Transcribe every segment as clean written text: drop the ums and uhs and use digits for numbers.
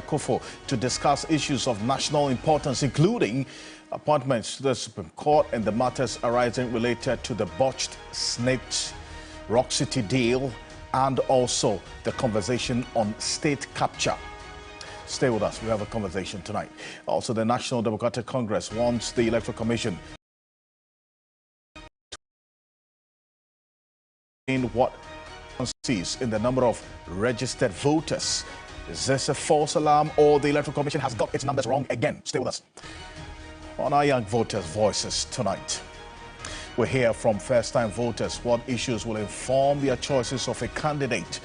Kofo to discuss issues of national importance, including appointments to the Supreme Court and the matters arising related to the botched snaked Rock City deal and also the conversation on state capture. Stay with us. We have a conversation tonight. Also, the National Democratic Congress wants the Electoral Commission in what sees in the number of registered voters. Is this a false alarm, or the Electoral Commission has got its numbers wrong again? Stay with us. On our young voters' voices tonight, we'll hear from first-time voters what issues will inform their choices of a candidate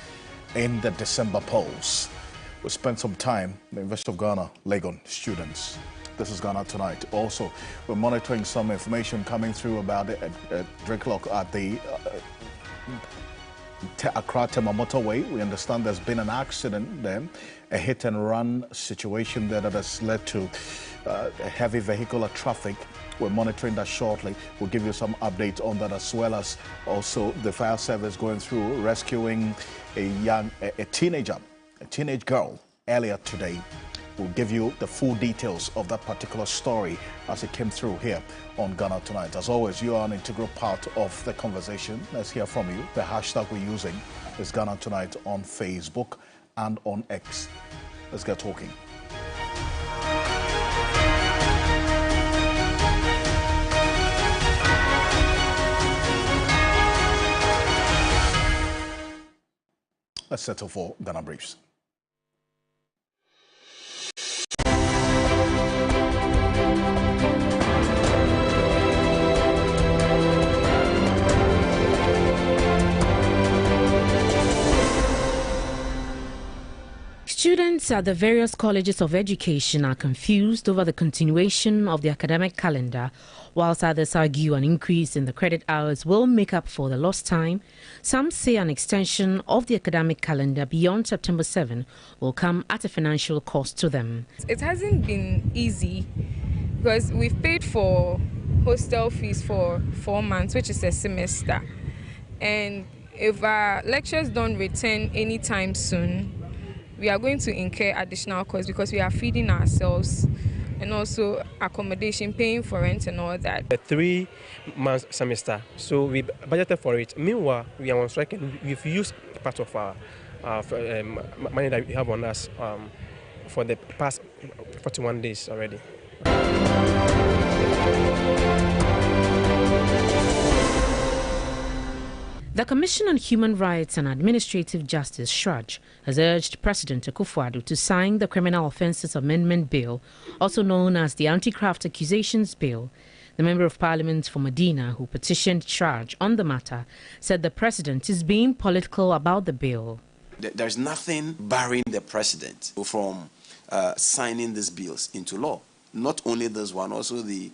in the December polls. We'll spend some time in the University of Ghana, Legon students. This is Ghana Tonight. Also, we're monitoring some information coming through about the drink lock at the Accra-Tema Motorway. We understand there's been an accident there, a hit-and-run situation there that has led to heavy vehicular traffic. We're monitoring that shortly. We'll give you some updates on that, as well as also the fire service going through rescuing a teenage girl earlier today. We'll give you the full details of that particular story as it came through here on Ghana Tonight. As always, you are an integral part of the conversation. Let's hear from you. The hashtag we're using is Ghana Tonight on Facebook and on X. Let's get talking. Let's settle for Ghana Briefs. Students at the various colleges of education are confused over the continuation of the academic calendar, whilst others argue an increase in the credit hours will make up for the lost time. Some say an extension of the academic calendar beyond September 7 will come at a financial cost to them. It hasn't been easy because we've paid for hostel fees for 4 months, which is a semester. And if our lectures don't return anytime soon, we are going to incur additional costs because we are feeding ourselves and also accommodation, paying for rent and all that. A 3-month semester, so we budgeted for it. Meanwhile, we are on strike and we've used part of our money that we have on us for the past 41 days already. The Commission on Human Rights and Administrative Justice, SHRAJ, has urged President Kofo to sign the Criminal Offences Amendment Bill, also known as the Anti-graft Accusations Bill. The Member of Parliament for Medina, who petitioned SHRAJ on the matter, said the President is being political about the bill. There's nothing barring the President from signing these bills into law. Not only this one, also the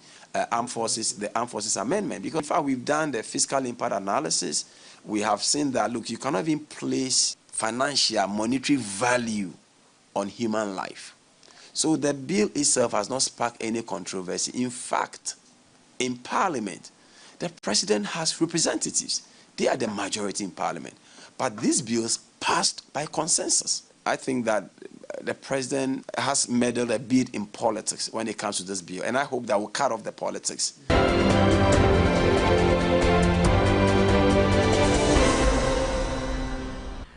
Armed Forces Amendment. Because in fact, we've done the fiscal impact analysis. We have seen that, look, you cannot even place financial, monetary value on human life. So the bill itself has not sparked any controversy. In fact, in Parliament, the President has representatives. They are the majority in Parliament. But these bills passed by consensus. I think that the President has meddled a bit in politics when it comes to this bill, and I hope that will cut off the politics.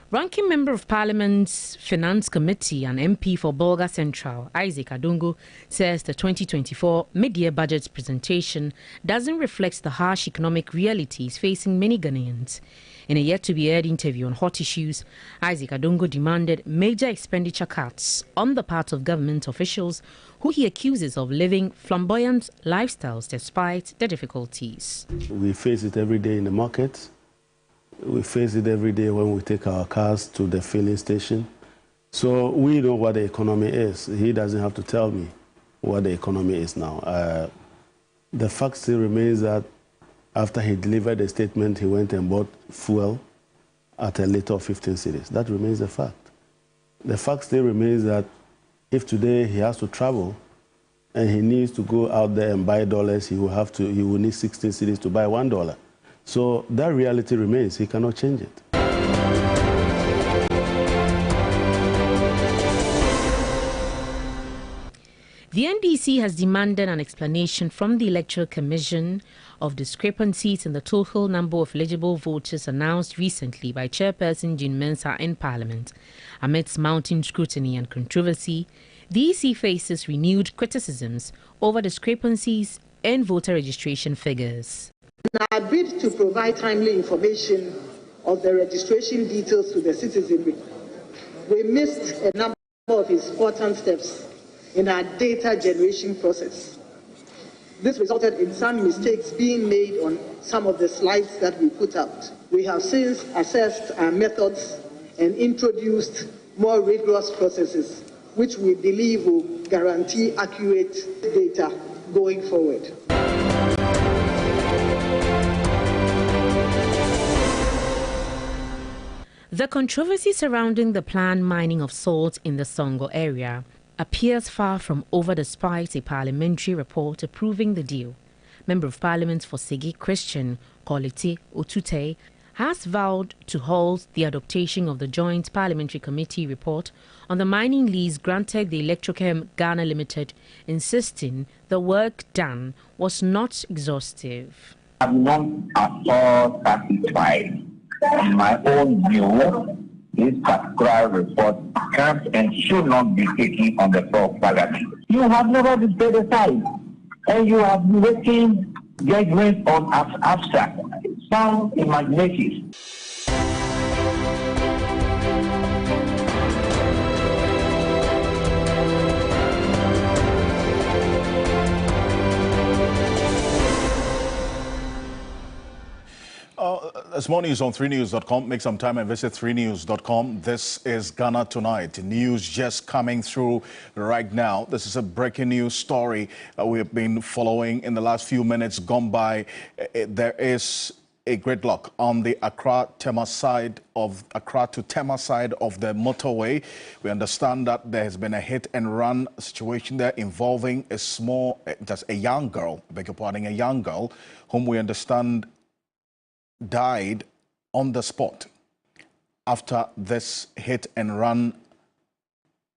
Ranking Member of Parliament's Finance Committee and MP for Bolga Central, Isaac Adongo, says the 2024 mid-year budget presentation doesn't reflect the harsh economic realities facing many Ghanaians. In a yet-to-be-aired interview on hot issues, Isaac Adongo demanded major expenditure cuts on the part of government officials who he accuses of living flamboyant lifestyles despite the difficulties. We face it every day in the market. We face it every day when we take our cars to the filling station. So we know what the economy is. He doesn't have to tell me what the economy is now. The fact still remains that after he delivered the statement, he went and bought fuel at a litre of 15 cedis. That remains the fact. The fact still remains that if today he has to travel and he needs to go out there and buy dollars, he will need 16 cedis to buy $1. So that reality remains. He cannot change it. The NDC has demanded an explanation from the Electoral Commission of discrepancies in the total number of eligible voters announced recently by Chairperson Jean Mensa in Parliament. Amidst mounting scrutiny and controversy, the EC faces renewed criticisms over discrepancies in voter registration figures. In our bid to provide timely information of the registration details to the citizenry, we missed a number of important steps in our data generation process. This resulted in some mistakes being made on some of the slides that we put out. We have since assessed our methods and introduced more rigorous processes, which we believe will guarantee accurate data going forward. The controversy surrounding the planned mining of salt in the Songo area appears far from over despite a parliamentary report approving the deal. Member of Parliament for Segi Christian Kolete Otute has vowed to halt the adoption of the Joint Parliamentary Committee report on the mining lease granted the Electrochem Ghana Limited, insisting the work done was not exhaustive. I'm not at all satisfied. In my own view, this particular report can't and should not be taken on the floor of Parliament. You have never been set aside, and you have been making judgment on abstract, sound imaginative. There's more news on 3news.com. Make some time and visit 3news.com. This is Ghana Tonight. News just coming through right now. This is a breaking news story we have been following in the last few minutes gone by. There is a gridlock on the Accra to Tema side of the motorway. We understand that there has been a hit and run situation there involving a young girl, a young girl whom we understand died on the spot after this hit and run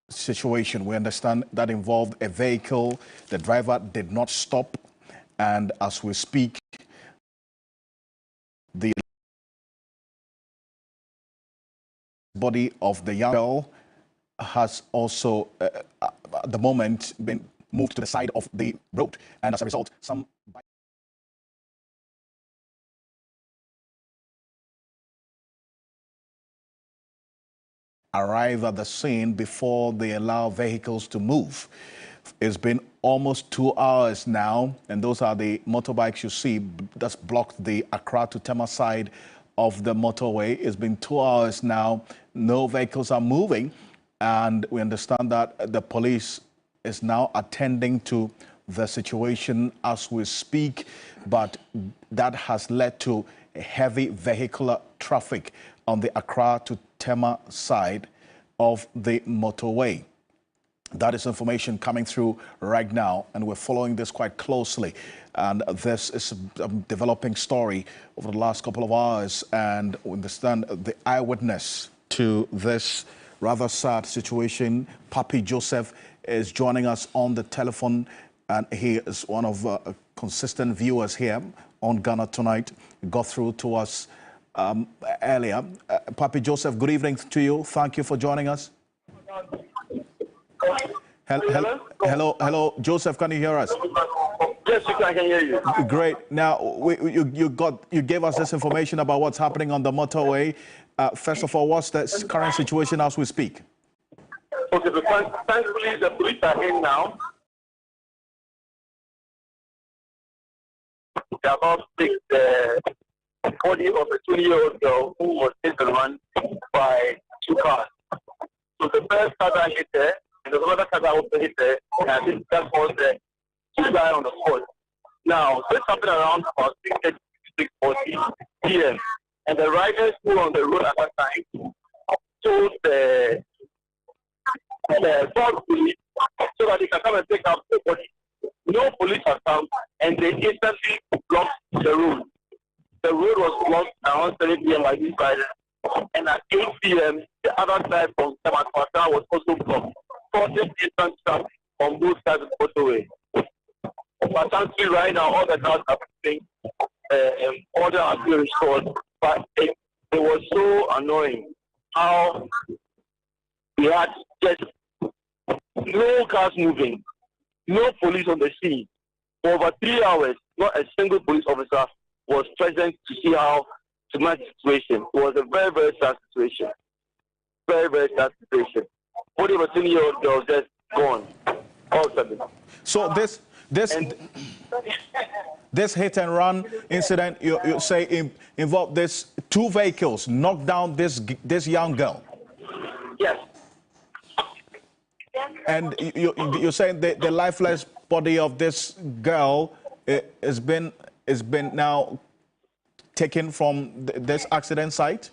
situation. We understand that involved a vehicle. The driver did not stop, and as we speak, the body of the young girl has also at the moment been moved to the side of the road, and as a result, some arrive at the scene before they allow vehicles to move. It's been almost 2 hours now, and those are the motorbikes you see that's blocked the Accra to Tema side of the motorway. It's been 2 hours now. No vehicles are moving, and we understand that the police is now attending to the situation as we speak, but that has led to heavy vehicular traffic on the Accra to Tema side of the motorway. That is information coming through right now, and we're following this quite closely. And this is a developing story over the last couple of hours, and we understand the eyewitness to this rather sad situation, Papi Joseph, is joining us on the telephone, and he is one of consistent viewers here on Ghana Tonight. He got through to us earlier. Papi Joseph, good evening to you. Thank you for joining us. Hello, Joseph, can you hear us? Yes, I can hear you. Great. Now, you gave us this information about what's happening on the motorway. First of all, what's the current situation as we speak? Okay, so thankfully the police are in now. They are about to take the body of a 20-year-old girl who was taken run by 2 cars. So the first car that hit her, and the other car that also hit her, and I think that was the 2 guys on the spot. Now, this happened around about 6:40 p.m. And the riders who were on the road at that time told the police so that they can come and take out the body. No police have come, and they instantly blocked the road. The road was blocked around 7 p.m. by these riders, and at 8 p.m. the other side from Tamatwata was also blocked, causing instant traffic. on both sides of the motorway. But thankfully, right now, all the cars are moving, order has been restored. But it was so annoying how we had just no cars moving, no police on the scene. For over 3 hours, not a single police officer was present to see how to manage the situation. It was a very, very sad situation. Very, very sad situation. 40 or 20-year-old girls just gone. All of a sudden. So this hit and run incident, you say involved this 2 vehicles, knocked down this young girl. Yes. And you're saying the lifeless body of this girl has been now taken from this accident site?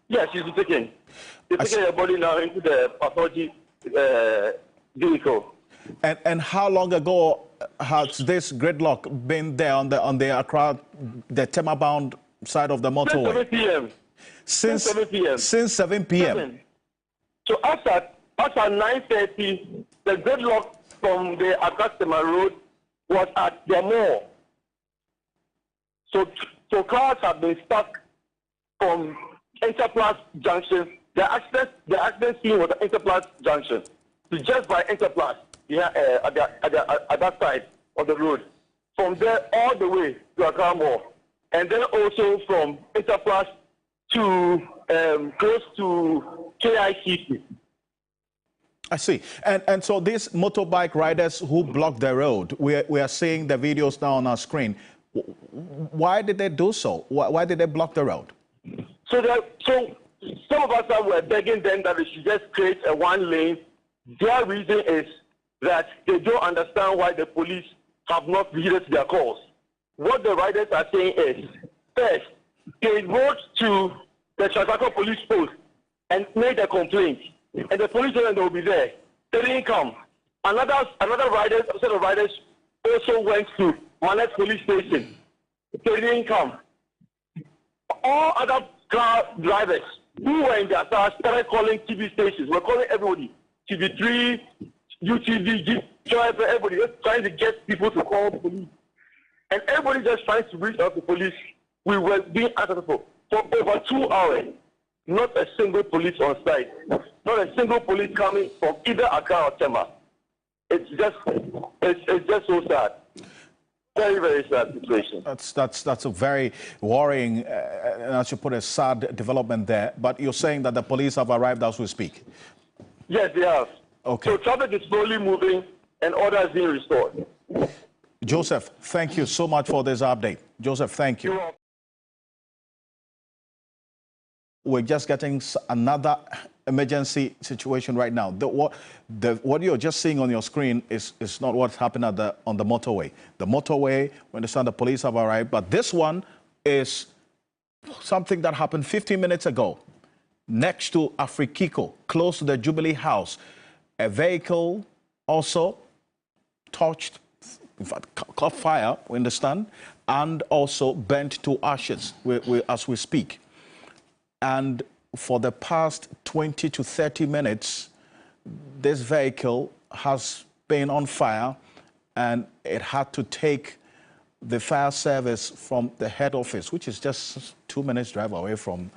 Yes, she's been taken. They're taking her body now into the pathology vehicle. And how long ago has this gridlock been there on the Accra, the Tema-bound side of the motorway? Since 7 p.m. Since 7 p.m. So after 9:30, the gridlock from the Accra Road was at the mall. So cars have been stuck from Enterprise Junction. The accident scene was at Enterprise Junction. So just by Enterprise, at that side of the road. From there all the way to Accra Mall. And then also from Enterprise to close to KICC. I see. And so these motorbike riders who blocked the road, we are seeing the videos now on our screen. Why did they do so? Why did they block the road? So some of us were begging them that they should just create a 1 lane. Their reason is that they don't understand why the police have not heeded their calls. What the riders are saying is, first, they wrote to the Transacco police post and made a complaint. And the police said they will be there. They didn't come. Another set of riders also went to Manet police station. They didn't come. All other car drivers who were in their cars started calling TV stations. We're calling everybody. TV3, UTV, everybody just trying to get people to call the police. And everybody just trying to reach out to the police. We were being accountable for over 2 hours. Not a single police on site. Not a single police coming from either Accra or Tema. It's just so sad. Very, very sad situation. That's a very worrying, and as you put a sad development there. But you're saying that the police have arrived as we speak? Yes, they have. Okay. So traffic is slowly moving and order is being restored. Joseph, thank you so much for this update. Joseph, thank you. We're just getting another emergency situation right now. What you're just seeing on your screen is not what's happened on the motorway. The motorway, we understand the police have arrived, but this one is something that happened 15 minutes ago next to Afrikiko, close to the Jubilee House. A vehicle also touched, in fact, caught fire, we understand, and also burnt to ashes as we speak. And for the past 20 to 30 minutes, this vehicle has been on fire, and it had to take the fire service from the head office, which is just 2 minutes drive away from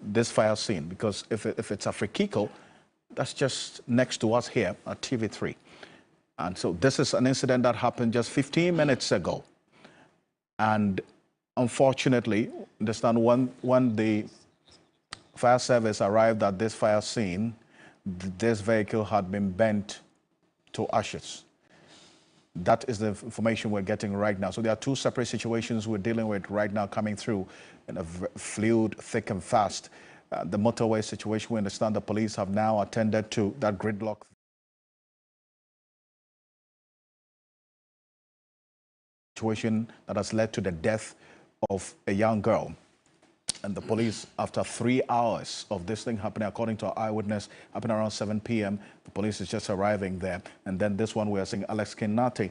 this fire scene, because if it's Afrikiko, that's just next to us here at TV3. And so this is an incident that happened just 15 minutes ago. And unfortunately, understand when the fire service arrived at this fire scene, this vehicle had been burnt to ashes. That is the information we're getting right now. So there are 2 separate situations we're dealing with right now coming through in a fluid, thick and fast. The motorway situation, we understand the police have now attended to that gridlock situation that has led to the death of a young girl. And the police, after 3 hours of this thing happening, according to our eyewitness, happened around 7 p.m., the police is just arriving there. And then this one we are seeing, Alex Kinati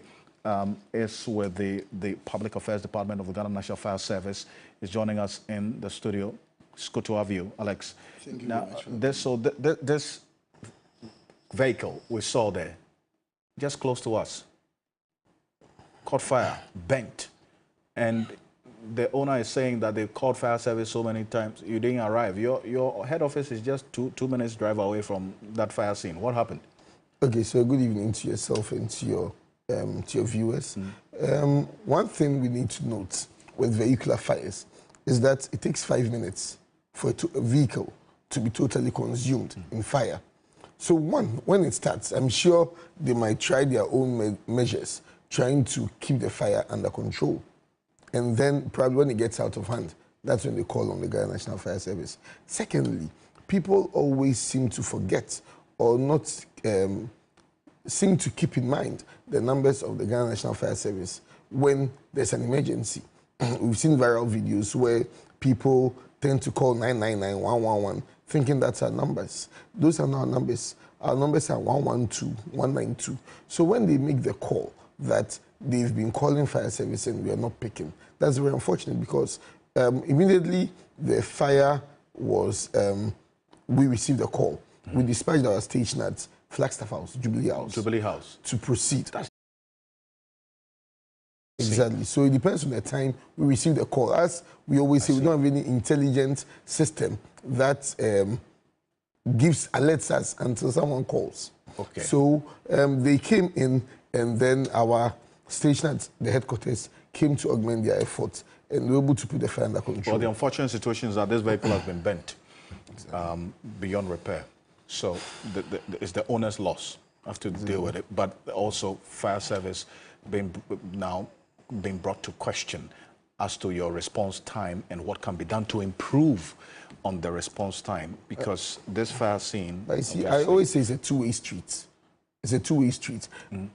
is with the Public Affairs Department of the Ghana National Fire Service, is joining us in the studio. It's good to have you, Alex. Thank you now, very much. this vehicle we saw there, just close to us. Caught fire, bent. And the owner is saying that they've called fire service so many times, you didn't arrive. Your head office is just two minutes drive away from that fire scene. What happened? Okay, so good evening to yourself and to your viewers. One thing we need to note with vehicular fires is that it takes 5 minutes for a vehicle to be totally consumed in fire. So when it starts, I'm sure they might try their own measures trying to keep the fire under control. And then probably when it gets out of hand, that's when they call on the Ghana National Fire Service. Secondly, people always seem to forget or not seem to keep in mind the numbers of the Ghana National Fire Service when there's an emergency. We've seen viral videos where people tend to call 999, 111, thinking that's our numbers. Those are not our numbers. Our numbers are 112, 192. So when they make the call that they've been calling fire service and we are not picking, that's very unfortunate because immediately the fire was, we received a call. We dispatched our station at Flagstaff House, Jubilee House. To proceed. Exactly. So it depends on the time we receive the call. As we always say, we don't have any intelligent system that alerts us until someone calls. Okay. So they came in, and then our station at the headquarters came to augment their efforts, and we were able to put the fire under control. Well, the unfortunate situation is that this vehicle has been bent beyond repair. So it's the owner's loss. Have to deal with it. But also fire service being brought to question as to your response time and what can be done to improve on the response time, because this fire scene... I see, I always say it's a two-way street. It's a two-way street.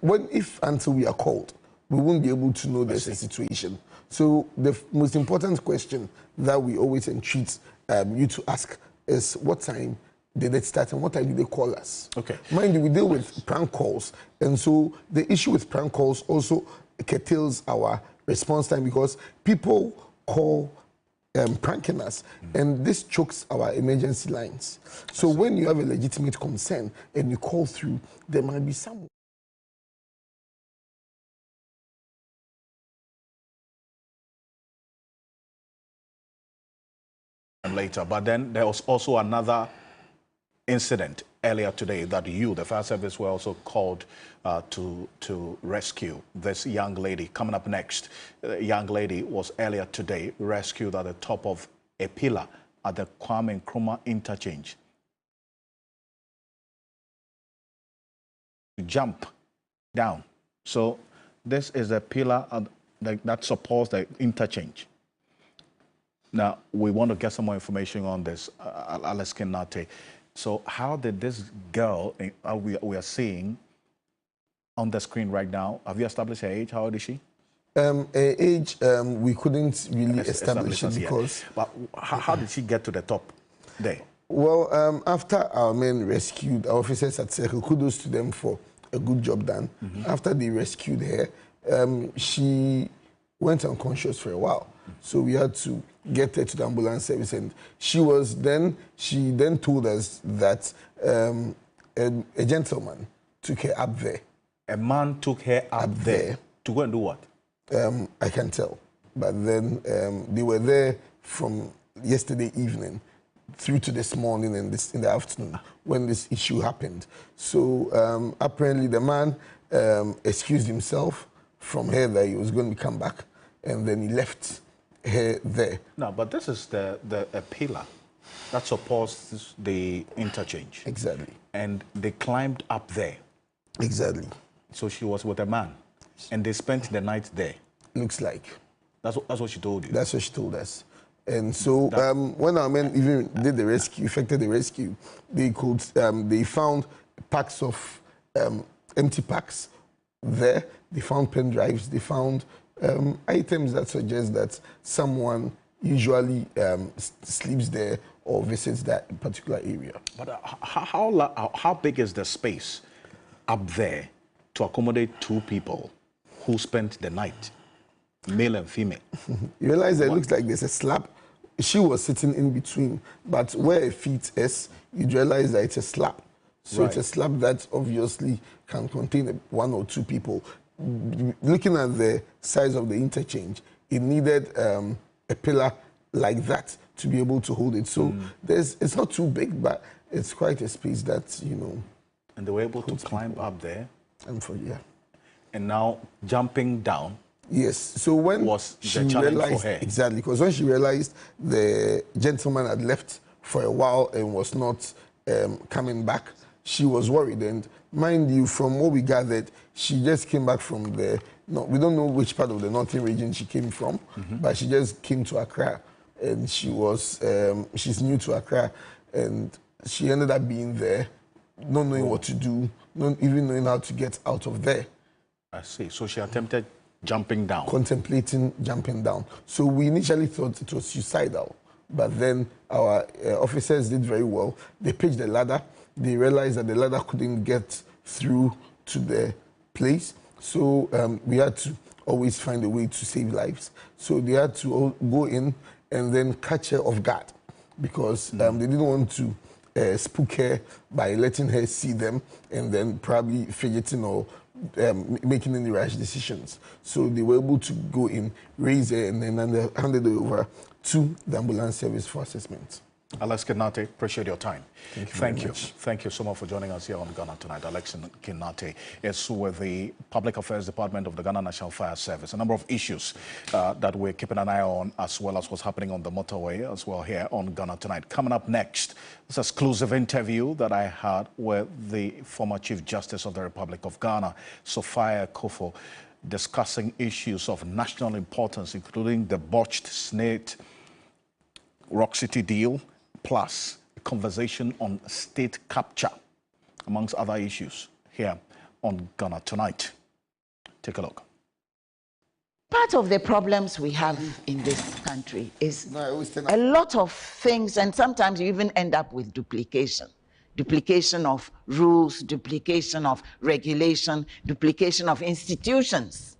If until we are called, we won't be able to know there's a situation. So the most important question that we always entreat you to ask is what time did it start and what time did they call us? Okay. Mind you, we deal with prank calls, and so the issue with prank calls also curtails our response time because people call pranking us, and this chokes our emergency lines. So when you have a legitimate concern and you call through, there might be someone. Later, but then there was also another incident earlier today that the fire service, were also called to rescue this young lady. Coming up next, the young lady was earlier today rescued at the top of a pillar at the Kwame Nkrumah interchange. Jump down. So this is a pillar that supports the interchange. Now, we want to get some more information on this, Alice Kinate. So how did this girl we are seeing on the screen right now, have you established her age? How old is she? Her age, we couldn't really establish it because... But how did she get to the top there? Well, after our men rescued our officers at Circle, kudos to them for a good job done. After they rescued her, she went unconscious for a while. So we had to get her to the ambulance service, and she then told us that a gentleman took her up there. A man took her up there to go and do what? I can't tell. But then they were there from yesterday evening through to this morning and in the afternoon when this issue happened. So apparently the man excused himself from her that he was going to come back, and then he left her there. No, but this is a pillar that supports the interchange. Exactly. And they climbed up there. Exactly. So she was with a man, and they spent the night there. Looks like. That's what she told you? That's what she told us. And so when our men even did the rescue, effected the rescue, they found packs of empty packs there. They found pen drives. They found items that suggest that someone usually sleeps there or visits that particular area. But how big is the space up there to accommodate two people who spent the night, male and female? You realize that it looks like there's a slab. She was sitting in between, but where her feet is, you realize that it's a slab. So it's a slab that obviously can contain 1 or 2 people. Looking at the size of the interchange, it needed a pillar like that to be able to hold it. So it's not too big, but it's quite a space that, you know. And they were able to climb up there. And now jumping down. Yes. So when she realized, exactly, because when she realized the gentleman had left for a while and was not coming back, she was worried. And mind you, from what we gathered, she just came back from we don't know which part of the northern region she came from, but she just came to Accra, and she's new to Accra, and she ended up being there, not knowing what to do, not even knowing how to get out of there. I see. So she attempted jumping down. Contemplating jumping down. So we initially thought it was suicidal, but then our officers did very well. They pitched the ladder. They realized that the ladder couldn't get through to the place. So we had to always find a way to save lives. So they had to go in and then catch her off guard, because they didn't want to spook her by letting her see them and then probably fidgeting or making any rash decisions. So they were able to go in, raise her, and then handed her over to the ambulance service for assessment. Alex Kinate, appreciate your time. Thank you. Thank you so much for joining us here on Ghana Tonight. Alex Kinate is with the Public Affairs Department of the Ghana National Fire Service. A number of issues that we're keeping an eye on, as well as what's happening on the motorway as well here on Ghana Tonight. Coming up next, this exclusive interview that I had with the former Chief Justice of the Republic of Ghana, Sophia Kofo, discussing issues of national importance, including the botched Snake Rock City deal, plus a conversation on state capture, amongst other issues, here on Ghana Tonight. Take a look. Part of the problems we have in this country is a lot of things, and sometimes you even end up with duplication. Duplication of rules, duplication of regulation, duplication of institutions.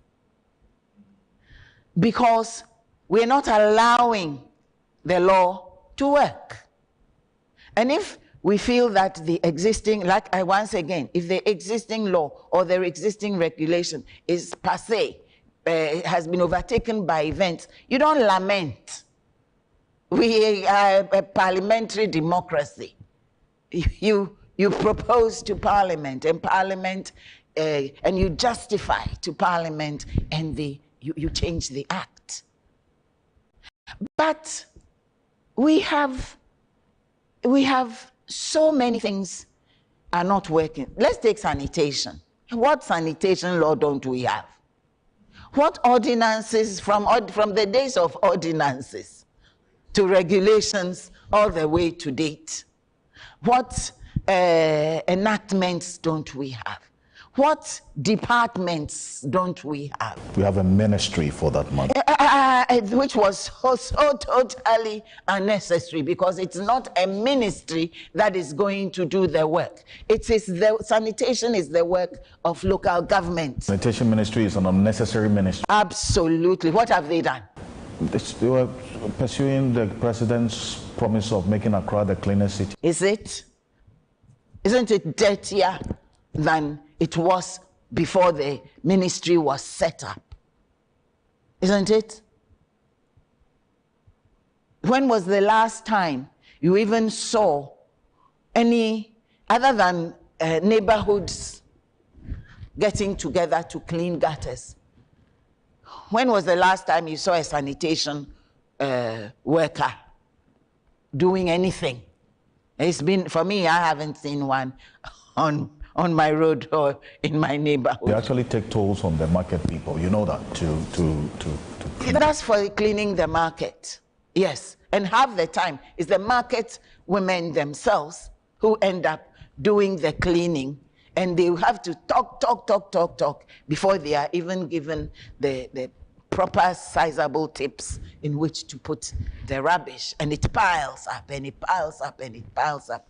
Because we're not allowing the law to work. And if we feel that the existing, once again, if the existing law or the existing regulation is passé, has been overtaken by events, you don't lament. We are a parliamentary democracy. You propose to Parliament, and Parliament, and you justify to Parliament, and you change the act. But we have so many things are not working. Let's take sanitation. What sanitation law don't we have? What ordinances from the days of ordinances to regulations all the way to date? What enactments don't we have? What departments don't we have? We have a ministry for that matter. Which was so totally unnecessary, because it's not a ministry that is going to do the work. Sanitation is the work of local government. Sanitation ministry is an unnecessary ministry. Absolutely. What have they done? They were pursuing the president's promise of making Accra the cleanest city. Is it? Isn't it dirtier than it was before the ministry was set up? Isn't it? When was the last time you even saw any, other than neighborhoods getting together to clean gutters? When was the last time you saw a sanitation worker doing anything? It's been, for me, I haven't seen one on my road or in my neighborhood. They actually take tolls from the market people, you know that, to clean. That's for cleaning the market, yes. And half the time, it's the market women themselves who end up doing the cleaning, and they have to talk before they are even given the proper sizable tips in which to put the rubbish, and it piles up and it piles up and it piles up.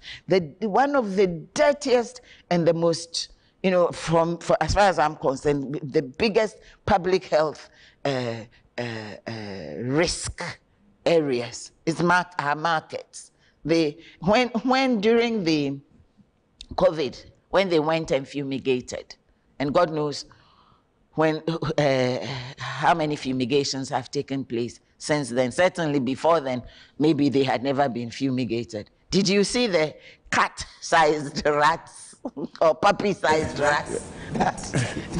One of the dirtiest and the most, for as far as I'm concerned, the biggest public health risk areas is our markets. When during the COVID, when they went and fumigated, and God knows when how many fumigations have taken place since then. Certainly before then, maybe they had never been fumigated. Did you see the cat-sized rats or puppy-sized rats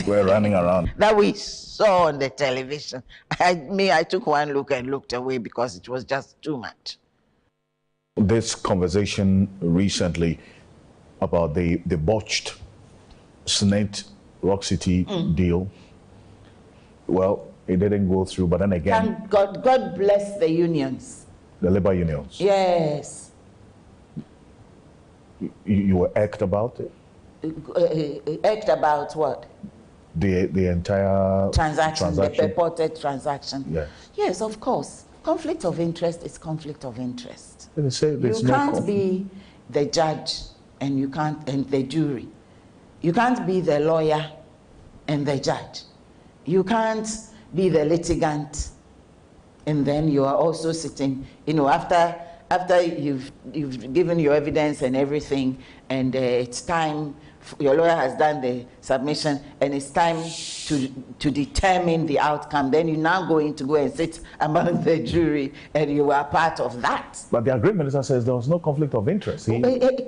We're running around that we saw on the television? I took one look and looked away because it was just too much. this conversation recently about the botched Senate Rock City deal. Well, it didn't go through, but then again... Thank God. God bless the unions. The labor unions. Yes. You were irked about it? Irked about what? The entire transaction, the purported transaction. Yes. Yes, of course. Conflict of interest is conflict of interest. They say you can't be the judge and you can't, and the jury. You can't be the lawyer and the judge. You can't be the litigant and then you are also sitting, you know, after you've given your evidence and everything, and it's time, your lawyer has done the submission, and it's time to determine the outcome. Then you're now going to go and sit among the jury, and you are part of that. But the agreement minister says there was no conflict of interest.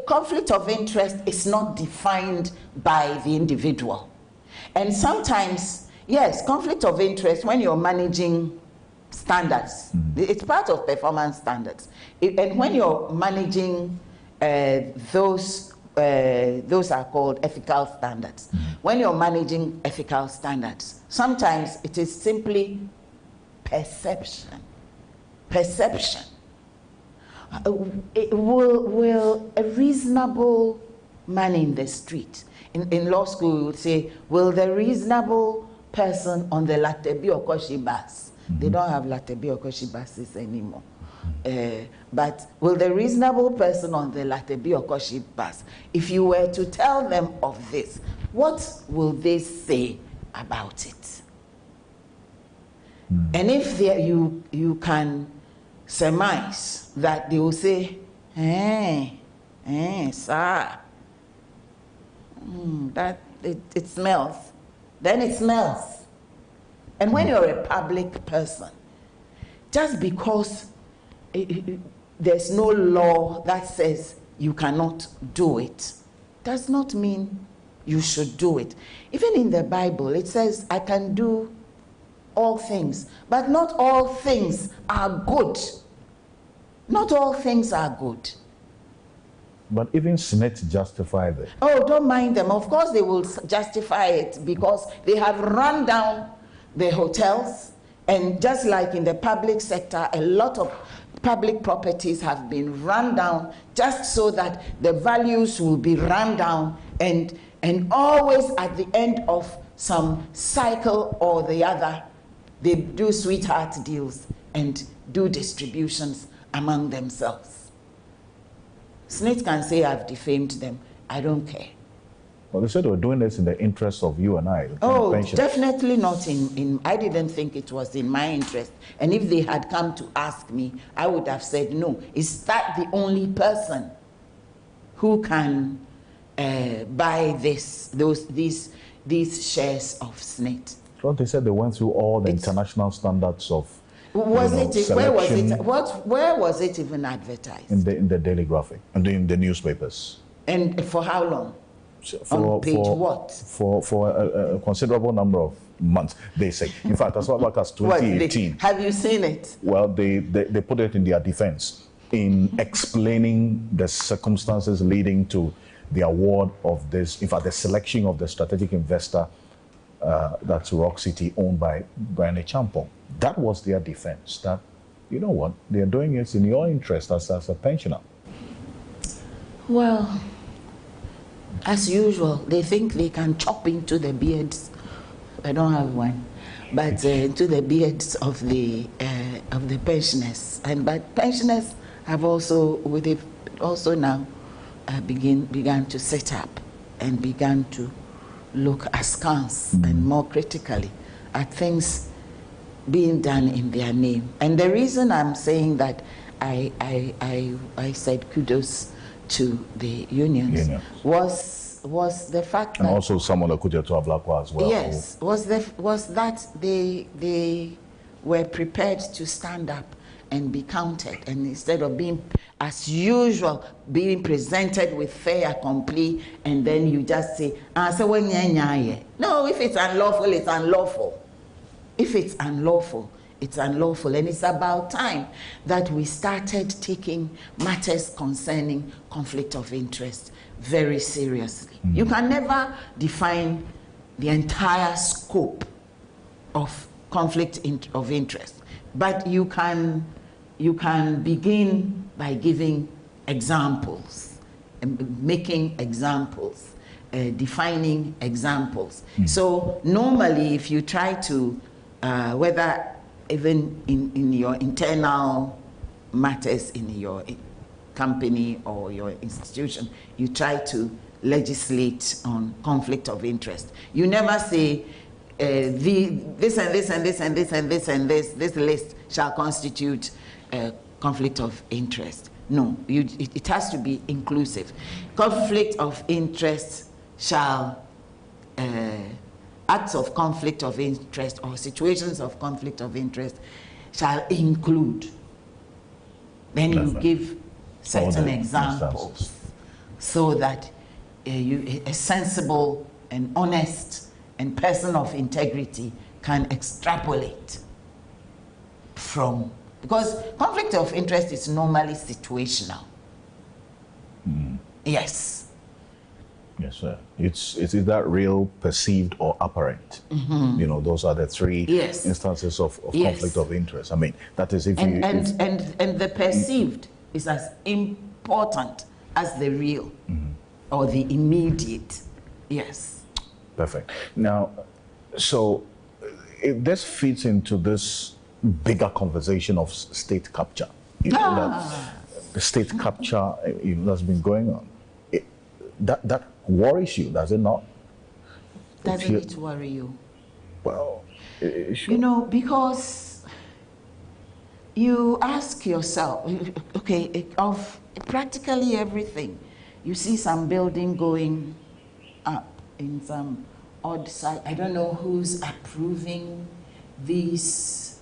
Conflict of interest is not defined by the individual. And sometimes, yes, conflict of interest when you're managing standards. It's part of performance standards. And when you're managing those are called ethical standards. When you're managing ethical standards, sometimes it is simply perception. Perception. Will a reasonable man in the street, in law school we would say, will the reasonable person on the Latebi Okoshi bus, they don't have Latebi Okoshi buses anymore, but will the reasonable person on the Latebi Okoshi bus, if you were to tell them of this, what will they say about it? And if you can surmise that they will say, sir, that it smells, then it smells. And when you're a public person, just because there's no law that says you cannot do it, does not mean you should do it. Even in the Bible, it says, I can do all things, but not all things are good. Not all things are good. But even Senate justified it. Oh, don't mind them. Of course they will justify it because they have run down the hotels, and just like in the public sector, a lot of public properties have been run down just so that the values will be run down, and always at the end of some cycle or the other, they do sweetheart deals and do distributions among themselves. Snitch can say I've defamed them. I don't care. Well, they said they were doing this in the interest of you and I. Oh, definitely not in I didn't think it was in my interest. And if they had come to ask me, I would have said no. Is that the only person who can buy these shares of SNET? Well, they said they went through all the international standards of where was it even advertised? In the Daily Graphic and in the newspapers. And for how long? On page what? For a considerable number of months, they say. In fact, as far back as 2018. Have you seen it? Well, they put it in their defense in explaining the circumstances leading to the award of this, in fact, the selection of the strategic investor that's Rock City, owned by Brian Champong. That was their defense, that, you know what, they're doing it in your interest as a pensioner. Well, as usual, they think they can chop into the beards. I don't have one, but into the beards of the pensioners. But pensioners have also now began to set up and began to look askance and more critically at things being done in their name. And the reason I'm saying that I said kudos to the unions. Was the fact that... And also Samuel Okudzeto Ablakwa as well. Yes, was that they were prepared to stand up and be counted, and instead of being, as usual, being presented with fait accompli, and then you just say, no, if it's unlawful, it's unlawful. If it's unlawful, it's unlawful. And it's about time that we started taking matters concerning conflict of interest very seriously. You can never define the entire scope of conflict of interest, but you can begin by giving examples, making examples, defining examples. So normally, if you try to, whether even in your internal matters in your company or your institution, you try to legislate on conflict of interest. You never say, this and this and this and this and this and this list shall constitute conflict of interest. No, it has to be inclusive. Conflict of interest shall, acts of conflict of interest or situations of conflict of interest shall include. Then you give certain examples so that a sensible and honest and person of integrity can extrapolate from, because conflict of interest is normally situational. Yes. Yes, sir. It's either real, perceived, or apparent. You know, those are the three instances of conflict of interest. I mean, that is if and the perceived is as important as the real or the immediate. Yes. Perfect. Now, so if this fits into this bigger conversation of state capture. You know, that the state capture, you know, that's been going on. That worries you, does it not? Doesn't it worry you? Well, you know, because you ask yourself, okay, of practically everything, you see some building going up in some odd site. I don't know who's approving these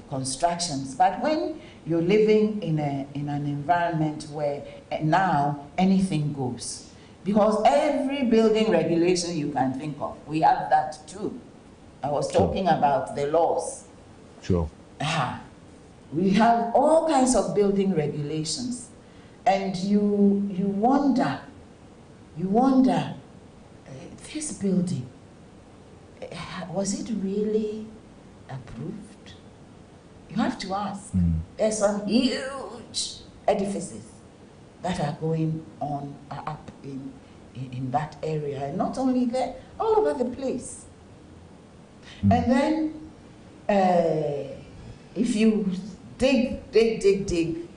constructions, but when you're living in an environment where now anything goes, because every building regulation you can think of, we have that too. I was talking about the laws. Sure. We have all kinds of building regulations, and you wonder, this building, was it really approved? You have to ask. There's some huge edifices that are going on up in that area, and not only there, all over the place. And then, if you dig,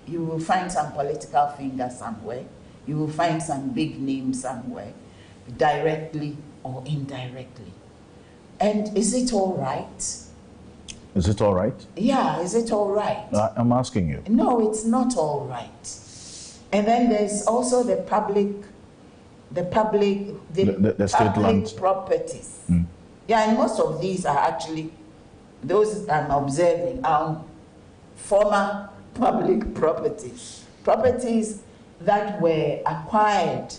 you will find some political finger somewhere. You will find some big name somewhere, directly or indirectly. And is it all right? Is it all right? Yeah, is it all right? I'm asking you. No, it's not all right. And then there's also the public state land properties. Yeah, and most of these are actually, those I'm observing, are former public properties. Properties that were acquired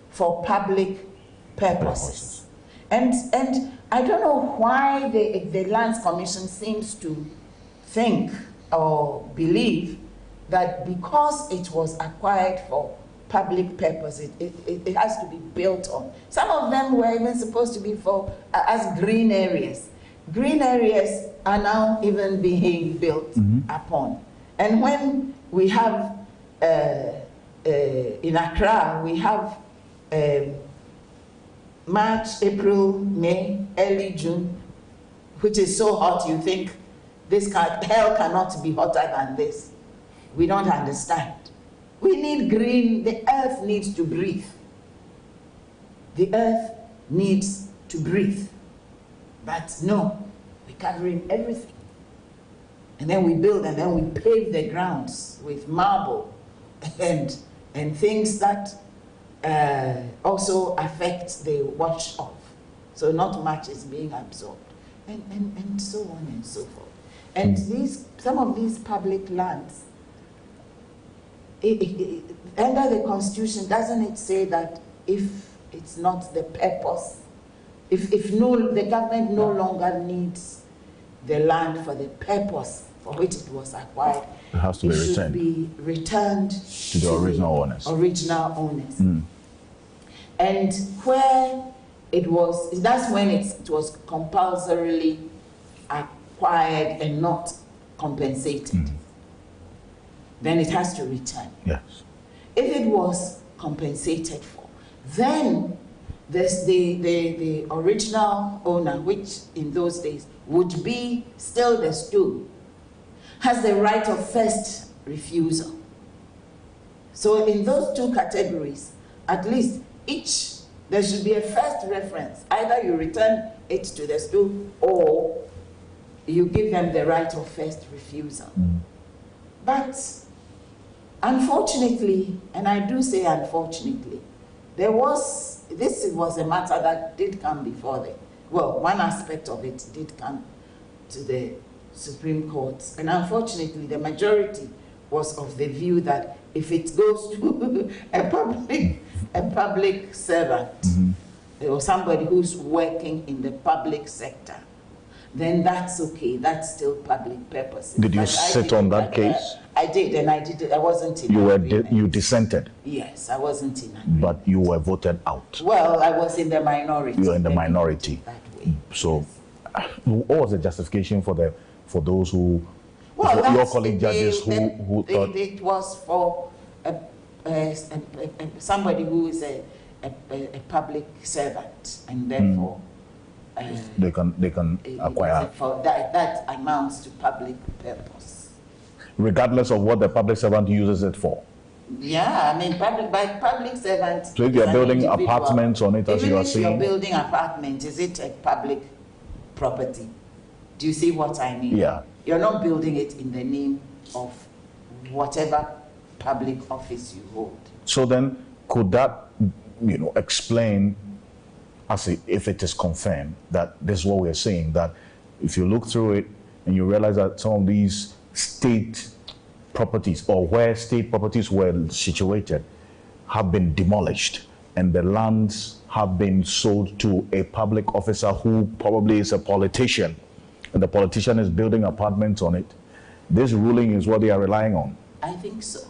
for public purposes. And I don't know why the Lands Commission seems to think or believe that because it was acquired for public purpose, it has to be built on. Some of them were even supposed to be for as green areas. Green areas are now even being built upon. And when we have in Accra, we have March, April, May, early June, which is so hot you think hell cannot be hotter than this. We don't understand. We need green. The earth needs to breathe. The earth needs to breathe. But no, we're covering everything. And then we build, and then we pave the grounds with marble and and things that also affect the wash-off. So not much is being absorbed, and so on and so forth. And some of these public lands, under the Constitution, doesn't it say that if it's not the purpose, if the government no longer needs the land for the purpose for which it was acquired, it has to be returned to the original owners. And where it was, that's when it was compulsorily acquired and not compensated. Then it has to return. Yes. If it was compensated for, then there's the original owner, which in those days would be still the stool, has the right of first refusal. So in those two categories, at least there should be a first reference. Either you return it to the stool or you give them the right of first refusal. But unfortunately, and I do say unfortunately, this was a matter that did come before one aspect of it did come to the Supreme Court. And unfortunately, the majority was of the view that if it goes to a public servant or somebody who's working in the public sector, then that's okay. That's still public purpose. Did you sit on that case? I did, and I did. I wasn't in. You dissented. Yes, I wasn't in agreement. But you were voted out. Well, I was in the minority. You were in the minority. That way. So, what was the justification for those who? Well, your colleague judges who thought it was for somebody who is a public servant, and therefore. They can acquire. For that amounts to public purpose. Regardless of what the public servant uses it for. Yeah, I mean, public servant. So if you're building apartments on it, as you are saying. Even if you're building apartments, is it a public property? Do you see what I mean? Yeah. You're not building it in the name of whatever public office you hold. So then, could that, explain, if it is confirmed that this is what we're saying, that if you look through it and you realize that some of these state properties or where state properties were situated have been demolished and the lands have been sold to a public officer who probably is a politician, and the politician is building apartments on it, this ruling is what they are relying on? I think so.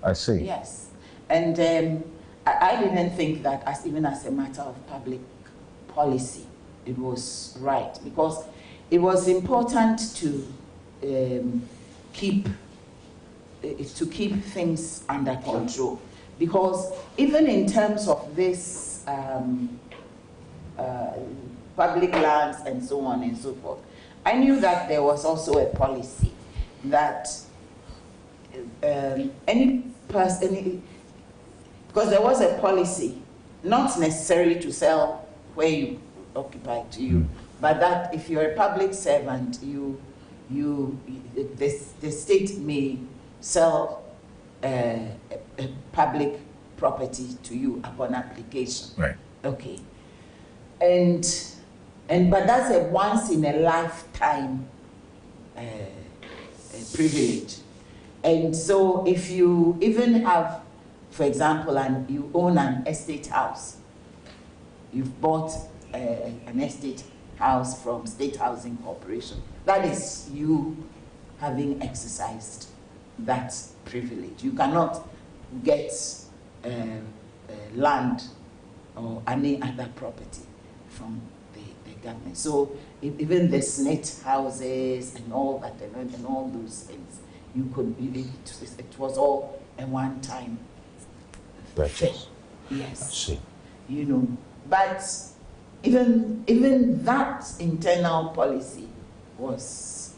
I see. Yes. And I didn't think that even as a matter of public policy, it was right, because it was important to keep things under control. Because even in terms of this public lands and so on and so forth, I knew that there was also a policy that because there was a policy, not necessarily to sell where you occupy to you, but that if you're a public servant, the state may sell a public property to you upon application. Right. Okay. But that's a once in a lifetime privilege. And so if you even have, for example, and you own an estate house, you've bought an estate house from State Housing Corporation, that is you having exercised that privilege. You cannot get land or any other property from the government. So even the SNIT houses and all that and all those things, it was all a one-time purchase. Yes. I see. But even that internal policy was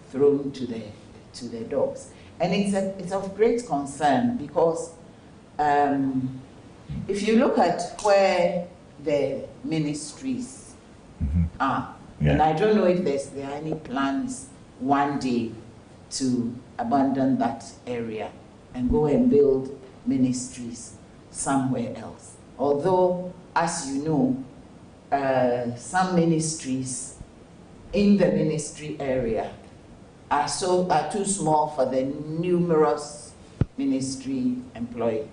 thrown to the dogs, and it's of great concern, because if you look at where the ministries are, and I don't know if there are any plans one day to abandon that area and go and build ministries somewhere else. Although, as you know, some ministries in the ministry area are too small for the numerous ministry employees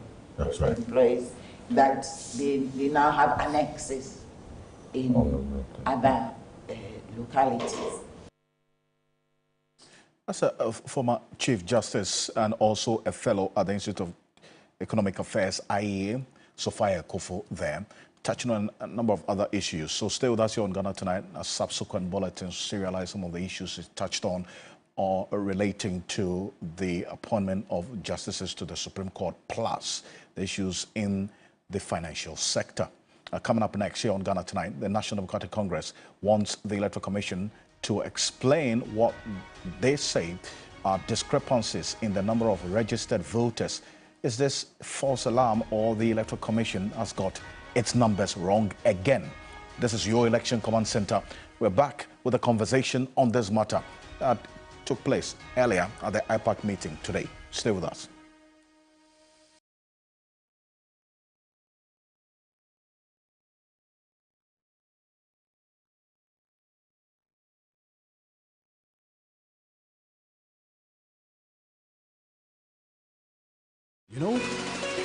that they now have annexes in other localities. As a former Chief Justice and also a fellow at the Institute of Economic Affairs, IEA, Sophia Kofo there, touching on a number of other issues. So stay with us here on Ghana Tonight as subsequent bulletins serialize some of the issues it touched on or relating to the appointment of justices to the Supreme Court, plus the issues in the financial sector. Coming up next here on Ghana Tonight, the National Democratic Congress wants the Electoral Commission to explain what they say are discrepancies in the number of registered voters. Is this false alarm, or the Electoral Commission has got its numbers wrong again? This is your Election Command Center. We're back with a conversation on this matter that took place earlier at the IPAC meeting today. Stay with us. You know,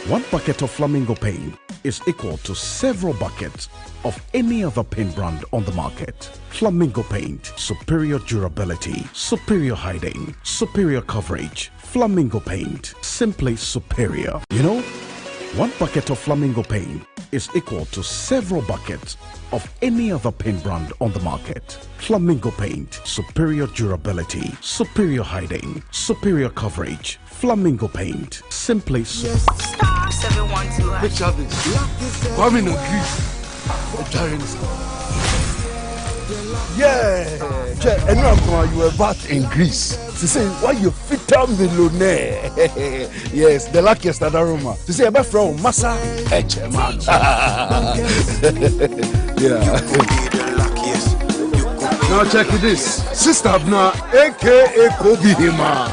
one bucket of Flamingo paint is equal to several buckets of any other paint brand on the market. Flamingo paint, superior durability, superior hiding, superior coverage. Flamingo paint, simply superior. You know, one bucket of Flamingo paint is equal to several buckets of any other paint brand on the market. Flamingo paint, superior durability, superior hiding, superior coverage. Flamingo paint, simply star 712. Picture this. Come in and greet. Yeah. And now you were back in Greece. She say, why you fit on the millionaire? Yes, the luckiest at Aroma. She say, I'm from Massa Echeman. Yeah. Now check this. Sister Abna, aka Kobe Hima.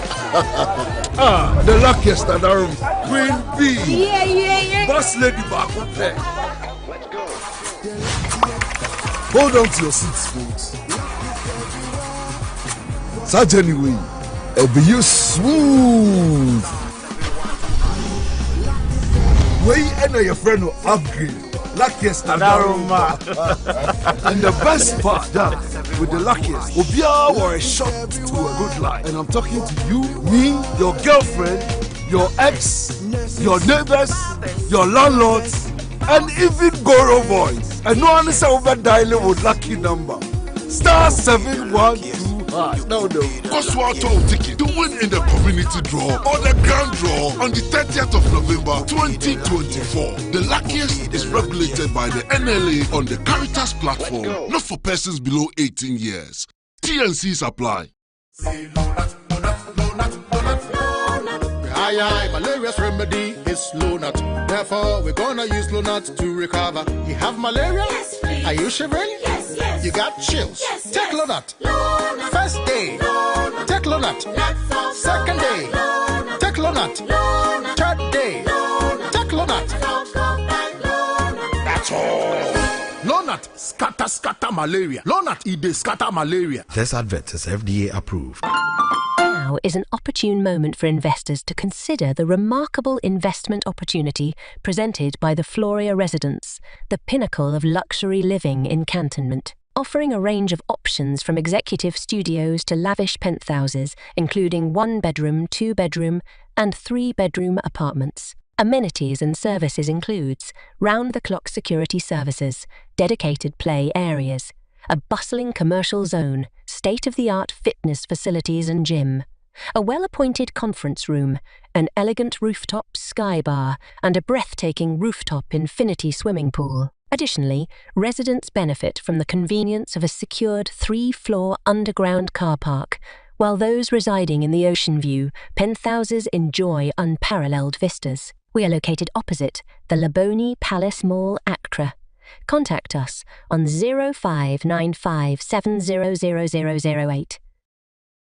The luckiest at Aroma. Queen B. Yeah. Boss lady back up there. Hold on to your seats, folks. Such anyway, it'll be you smooth. Way and your friend will upgrade. Luckiest Adaruma. And the best part, that with the luckiest, Obia or a shot to a good life. And I'm talking to you, me, your girlfriend, your ex, your neighbors, your landlords, and even Goro boys. And no one is over dialing with lucky number. Star 712. No. Coswato ticket to win in the community draw or the grand draw on the 30th of November 2024. The luckiest is regulated by the NLA on the Caritas platform, not for persons below 18 years. TNCs apply. Malaria's remedy is Lonat. Therefore, we're gonna use Lonat to recover. You have malaria? Yes, please. Are you shivering? Yes. You got chills? Yes. Take Lonat. First day, take Lonat. Second day, take Lonat. Third day, take Lonat. That's all. Lonat scatter malaria. Lonat scatter malaria. This advert is FDA approved. Now is an opportune moment for investors to consider the remarkable investment opportunity presented by the Floria Residence, the pinnacle of luxury living in Cantonment. Offering a range of options from executive studios to lavish penthouses, including 1-bedroom, 2-bedroom, and 3-bedroom apartments. Amenities and services includes round-the-clock security services, dedicated play areas, a bustling commercial zone, state-of-the-art fitness facilities and gym, a well-appointed conference room, an elegant rooftop sky bar, and a breathtaking rooftop infinity swimming pool. Additionally, residents benefit from the convenience of a secured 3-floor underground car park, while those residing in the ocean view penthouses enjoy unparalleled vistas. We are located opposite the Laboni Palace Mall, Accra. Contact us on 0595700008.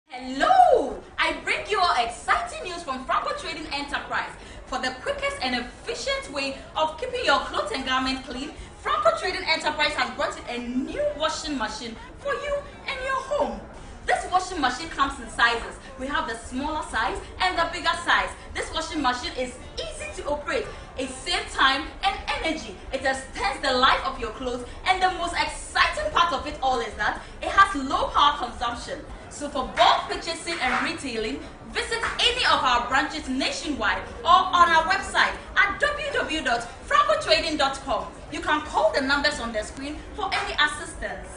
Hello! I bring you all exciting news from Franco Trading Enterprise. For the quickest and efficient way of keeping your clothes and garment clean, Franco Trading Enterprise has brought in a new washing machine for you and your home. This washing machine comes in sizes. We have the smaller size and the bigger size. This washing machine is easy to operate. It saves time and energy. It extends the life of your clothes, and the most exciting part of it all is that it has low power consumption. So for bulk purchasing and retailing, visit any of our branches nationwide or on our website at www.francotrading.com. You can call the numbers on the screen for any assistance.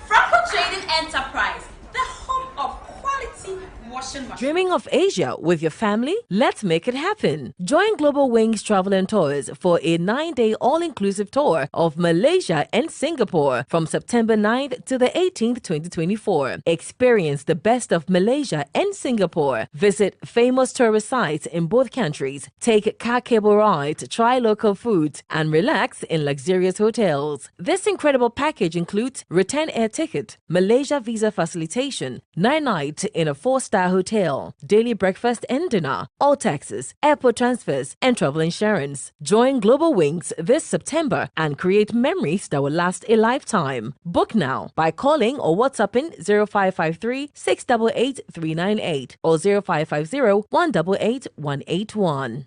Franco Trading Enterprise, the home of quality washing machine. Dreaming of Asia with your family? Let's make it happen. Join Global Wings Travel and Tours for a 9-day all-inclusive tour of Malaysia and Singapore from September 9th to the 18th, 2024. Experience the best of Malaysia and Singapore. Visit famous tourist sites in both countries. Take car cable rides, try local foods, and relax in luxurious hotels. This incredible package includes return air ticket, Malaysia visa facilitation, 9 nights in a 4-star hotel, daily breakfast and dinner, all taxes, airport transfers, and travel insurance. Join Global Wings this September and create memories that will last a lifetime. Book now by calling or WhatsApping 0553 688 398 or 0550 188 181.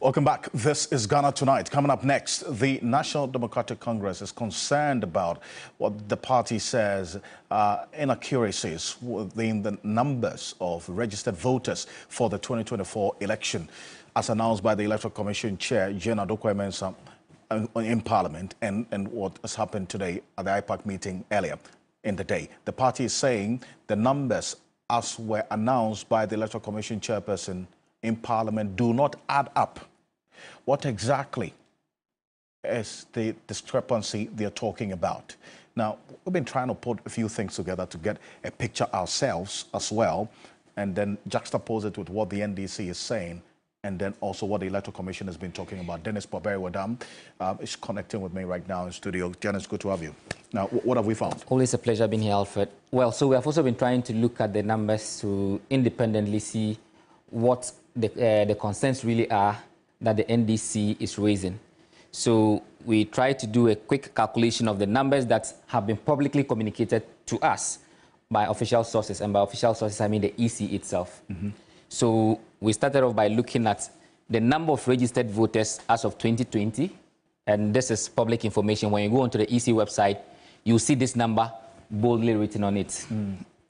Welcome back. This is Ghana Tonight. Coming up next, the National Democratic Congress is concerned about what the party says inaccuracies within the numbers of registered voters for the 2024 election, as announced by the Electoral Commission Chair, Jane Adokwa-Mensah, in Parliament, and what has happened today at the IPAC meeting earlier in the day. The party is saying the numbers, as were announced by the Electoral Commission Chairperson in Parliament, do not add up. What exactly is the discrepancy they're talking about? Now, we've been trying to put a few things together to get a picture ourselves as well, and then juxtapose it with what the NDC is saying, and then also what the Electoral Commission has been talking about. Dennis Poberi-Wadam is connecting with me right now in studio. Dennis, good to have you. Now, what have we found? Always a pleasure being here, Alfred. Well, so we have also been trying to look at the numbers to independently see what the concerns really are that the NDC is raising. So we try to do a quick calculation of the numbers that have been publicly communicated to us by official sources, and by official sources I mean the EC itself. So we started off by looking at the number of registered voters as of 2020, and this is public information. When you go onto the EC website, you'll see this number boldly written on it.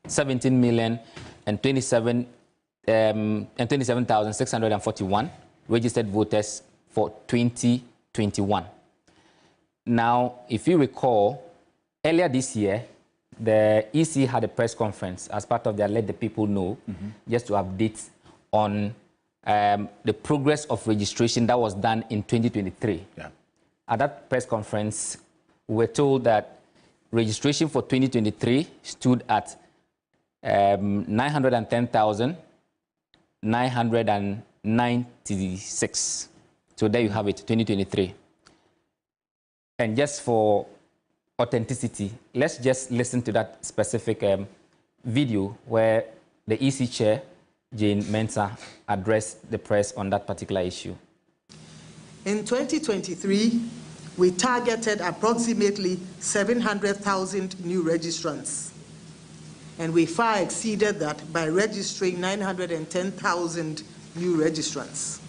17,027,641 registered voters for 2021. Now, if you recall, earlier this year, the EC had a press conference as part of their Let the People Know, just to update on the progress of registration that was done in 2023. At that press conference, we were told that registration for 2023 stood at 910,996. So there you have it, 2023. And just for authenticity, let's just listen to that specific video where the EC chair, Jane Mensah, addressed the press on that particular issue. In 2023, we targeted approximately 700,000 new registrants, and we far exceeded that by registering 910,000 new registrants.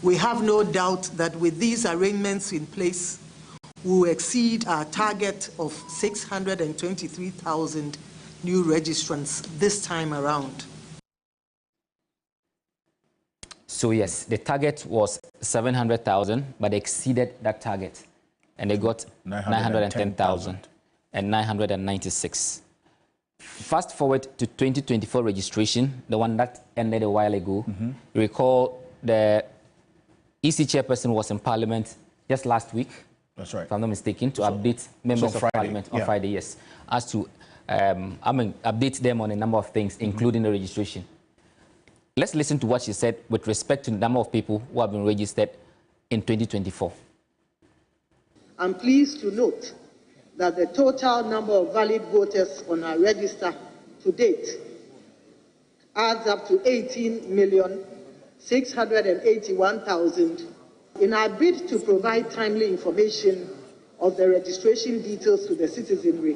We have no doubt that with these arrangements in place, we will exceed our target of 623,000 new registrants this time around. So yes, the target was 700,000, but they exceeded that target, and they got 910,000 and 996. Fast forward to 2024 registration, the one that ended a while ago. You recall the EC chairperson was in Parliament just last week. That's right. If I'm not mistaken, to update members of Parliament on Friday, yes, as to update them on a number of things, including the registration. Let's listen to what she said with respect to the number of people who have been registered in 2024. I'm pleased to note that the total number of valid voters on our register to date adds up to 18,681,000. In our bid to provide timely information of the registration details to the citizenry,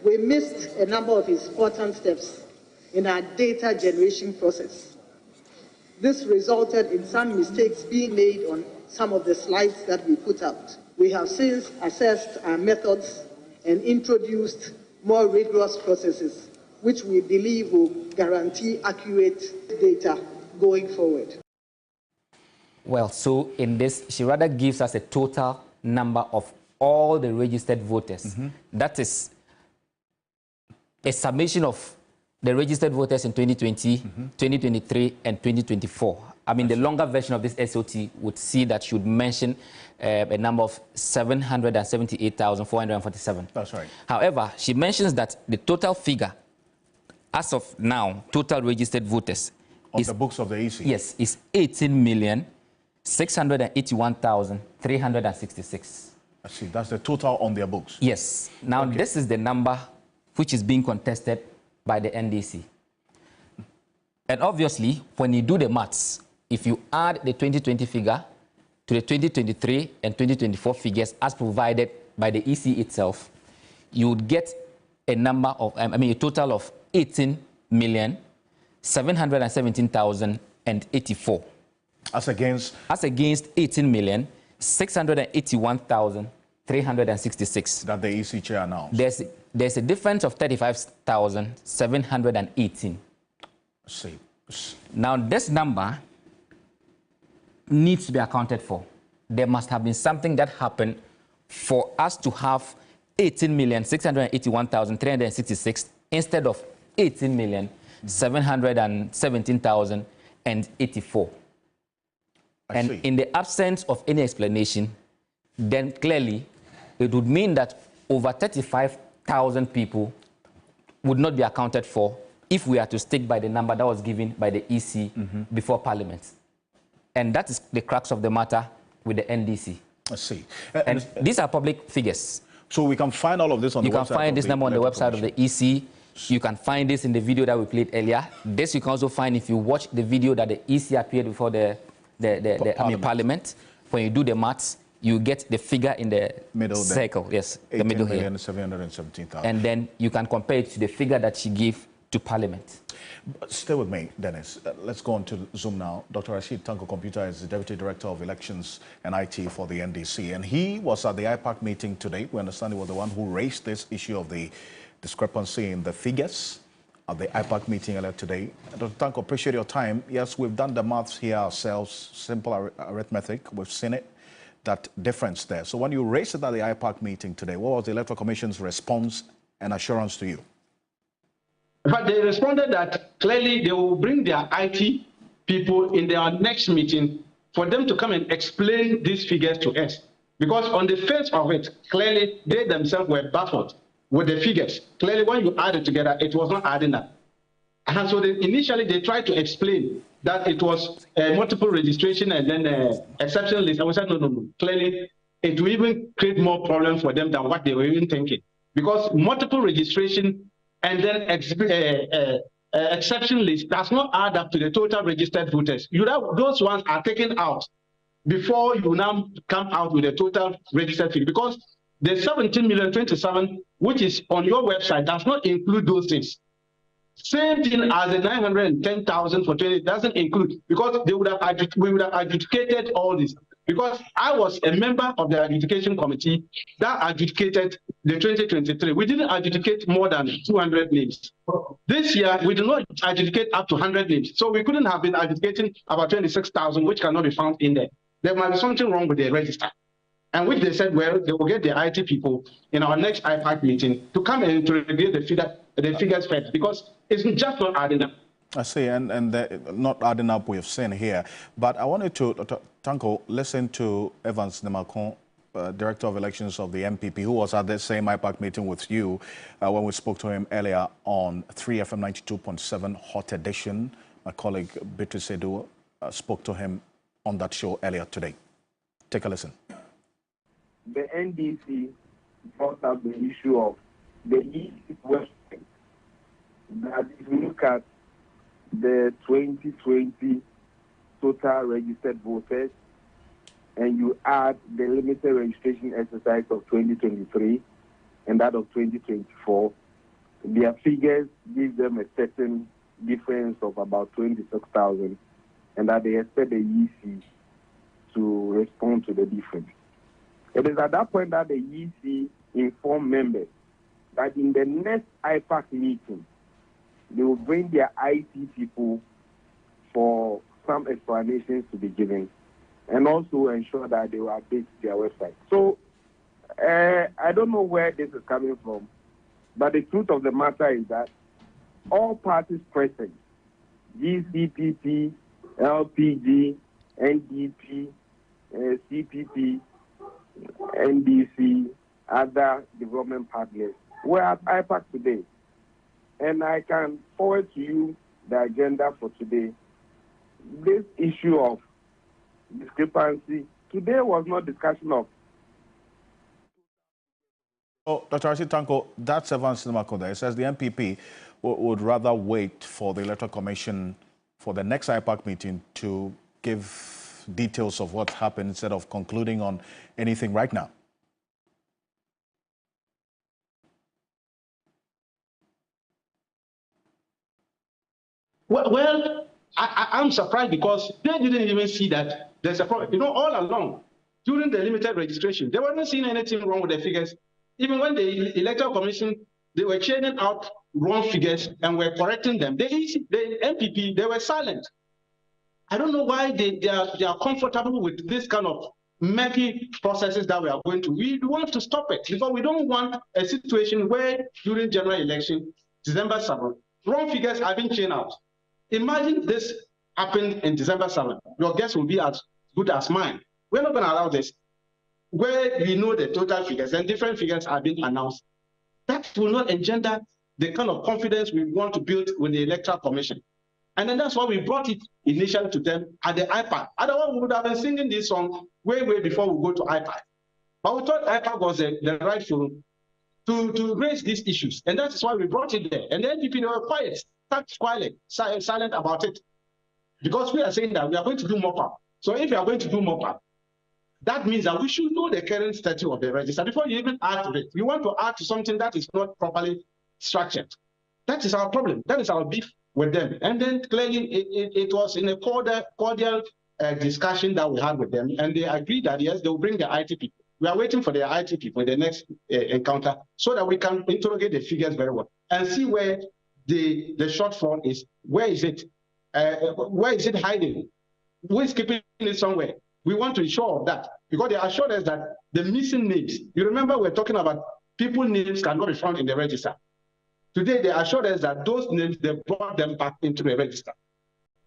we missed a number of important steps in our data generation process. This resulted in some mistakes being made on some of the slides that we put out. We have since assessed our methods and introduced more rigorous processes, which we believe will guarantee accurate data going forward. Well, so in this, she rather gives us a total number of all the registered voters. That is a summation of the registered voters in 2020, 2023, and 2024. I mean, the longer version of this SOT would see that she would mention a number of 778,447. That's right. However, she mentions that the total figure, as of now, total registered voters on the books of the EC. Yes, is 18,681,366. I see. That's the total on their books. Yes. Now, this is the number which is being contested by the NDC. And obviously, when you do the maths, if you add the 2020 figure to the 2023 and 2024 figures as provided by the EC itself, you would get a number of, a total of 18,717,084. As against? As against 18,681,366. That the EC chair announced. There's a difference of 35,718. See. Now, this number needs to be accounted for. There must have been something that happened for us to have 18,681,366 instead of 18,717,084. And in the absence of any explanation, then clearly it would mean that over 35,000 people would not be accounted for if we are to stick by the number that was given by the EC before Parliament. And that is the crux of the matter with the NDC. I see. And these are public figures. So we can find all of this on the website? You can find this number on the website of the EC. You can find this in the video that we played earlier. This you can also find if you watch the video that the EC appeared before the Parliament. When you do the maths, you get the figure in the middle circle. Yes, the middle here. 18,717,000. And then you can compare it to the figure that she gave to Parliament. Stay with me, Dennis. Let's go on to Zoom now. Dr. Rashid Tanko Computer is the Deputy Director of Elections and IT for the NDC. And he was at the IPAC meeting today. We understand he was the one who raised this issue of the discrepancy in the figures at the IPAC meeting earlier today. Dr. Tanko, appreciate your time. Yes, we've done the maths here ourselves, simple arithmetic. We've seen it, that difference there. So when you raised it at the IPAC meeting today, what was the Electoral Commission's response and assurance to you? But they responded that clearly they will bring their IT people in their next meeting for them to come and explain these figures to us. Because on the face of it, clearly they themselves were baffled with the figures. Clearly when you add it together, it was not adding up. And so initially they tried to explain that it was multiple registration and then exception list. And we said, no. Clearly it will even create more problems for them than what they were even thinking. Because multiple registration and then exception list does not add up to the total registered voters. Those ones are taken out before you now come out with a total registered figure. Because the 17,027,000, which is on your website, does not include those things. Same thing as the 910,000 for 20 doesn't include, because we would have adjudicated all this. Because I was a member of the adjudication committee that adjudicated the 2023. We didn't adjudicate more than 200 names. This year, we did not adjudicate up to 100 names. So we couldn't have been adjudicating about 26,000, which cannot be found in there. There might be something wrong with the register. And which they said, well, they will get the IT people in our next IPAC meeting to come and to review the figures first, because it's just not adding up. I see, and not adding up we've seen here. But I wanted to, Dr. Tanko, listen to Evans Nemakon, Director of Elections of the MPP, who was at the same IPAC meeting with you when we spoke to him earlier on 3FM 92.7 Hot Edition. My colleague Beatrice Edu spoke to him on that show earlier today. Take a listen. the NDC brought up the issue of the EC website. That if you look at the 2020 total registered voters and you add the limited registration exercise of 2023 and that of 2024, their figures give them a certain difference of about 26,000, and that they expect the EC to respond to the difference. It is at that point that the EC informed members that in the next IPAC meeting, they will bring their IT people for some explanations to be given, and also ensure that they will update their website. So I don't know where this is coming from, but the truth of the matter is that all parties present, GCPP, LPG, NDP, CPP, NDC, other development partners, were at IPAC today. And I can forward to you the agenda for today. This issue of discrepancy, today was not discussion of. Oh, Dr. Asitanko, that's Evans Makonda. It says the MPP would rather wait for the Electoral Commission for the next IPAC meeting to give details of what happened instead of concluding on anything right now. Well, I'm surprised because they didn't even see that there's a problem. You know, all along, during the limited registration, they weren't seeing anything wrong with the figures. Even when the Electoral Commission, they were churning out wrong figures and were correcting them. The MPP, they were silent. I don't know why they are comfortable with this kind of murky processes that we are going to. We want to stop it because we don't want a situation where during general election, December 7th, wrong figures have been churned out. Imagine this happened in December 7th. Your guess will be as good as mine. We're not going to allow this. Where we know the total figures and different figures are being announced, that will not engender the kind of confidence we want to build with the Electoral Commission. And then that's why we brought it initially to them at the IPAC. Otherwise, we would have been singing this song way before we go to IPAC. But we thought IPAC was the right forum to raise these issues. And that is why we brought it there. And the NPP, they were quiet, silent about it. Because we are saying that we are going to do mop-up. So if you are going to do mop-up, that means that we should know the current status of the register before you even add to it. You want to add to something that is not properly structured. That is our problem. That is our beef with them. And then clearly it was in a cordial discussion that we had with them. And they agreed that, yes, they will bring the IT people. We are waiting for the IT people in the next encounter so that we can interrogate the figures very well and see where the shortfall is. Where is it? Where is it hiding? Who is keeping it somewhere? We want to ensure that because they assured us that the missing names, you remember we're talking about people names cannot be found in the register. Today, they assured us that those names, they brought them back into the register.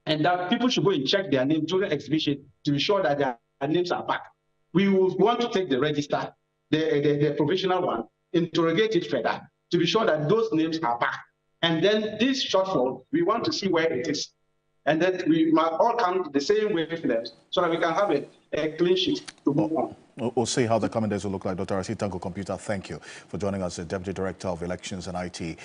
And that people should go and check their names during the exhibition to be sure that their names are back. We will want to take the register, the provisional one, interrogate it further to be sure that those names are back. And then this shortfall, we want to see where it is. And then we might all come to the same wavelength so that we can have a clean sheet to move on. We'll see how the coming days will look like. Dr. Asitanko Computer, thank you for joining us, the Deputy Director of Elections and IT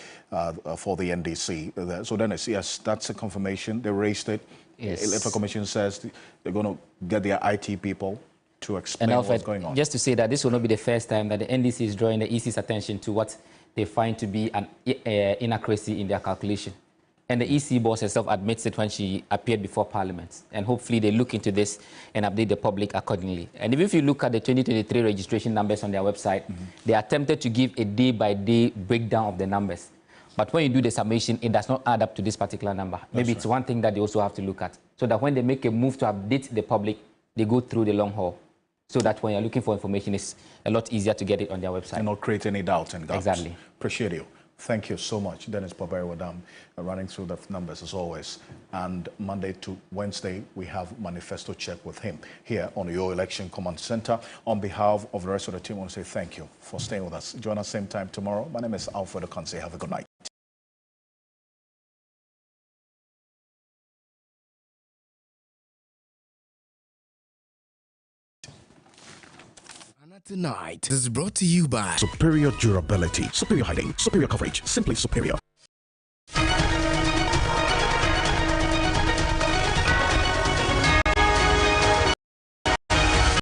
for the NDC. So then, yes, that's a confirmation. They raised it. Yes. The Electoral Commission says they're going to get their IT people to explain what's going on. Just to say that this will not be the first time that the NDC is drawing the EC's attention to what they find to be an inaccuracy in their calculation. And the EC boss herself admits it when she appeared before Parliament. And hopefully they look into this and update the public accordingly. And if you look at the 2023 registration numbers on their website, they attempted to give a day-by-day breakdown of the numbers. But when you do the summation, it does not add up to this particular number. Maybe it's one thing that they also have to look at. So that when they make a move to update the public, they go through the long haul. So that when you're looking for information, it's a lot easier to get it on their website. And not create any doubt and gaps. Exactly. Appreciate you. Thank you so much. Dennis Poberi-Wadam running through the numbers as always. And Monday to Wednesday, we have Manifesto Check with him here on your Election Command Center. On behalf of the rest of the team, I want to say thank you for staying with us. Join us same time tomorrow. My name is Alfred Ocansey. Have a good night. Tonight is brought to you by Superior durability, superior hiding, superior coverage, simply superior.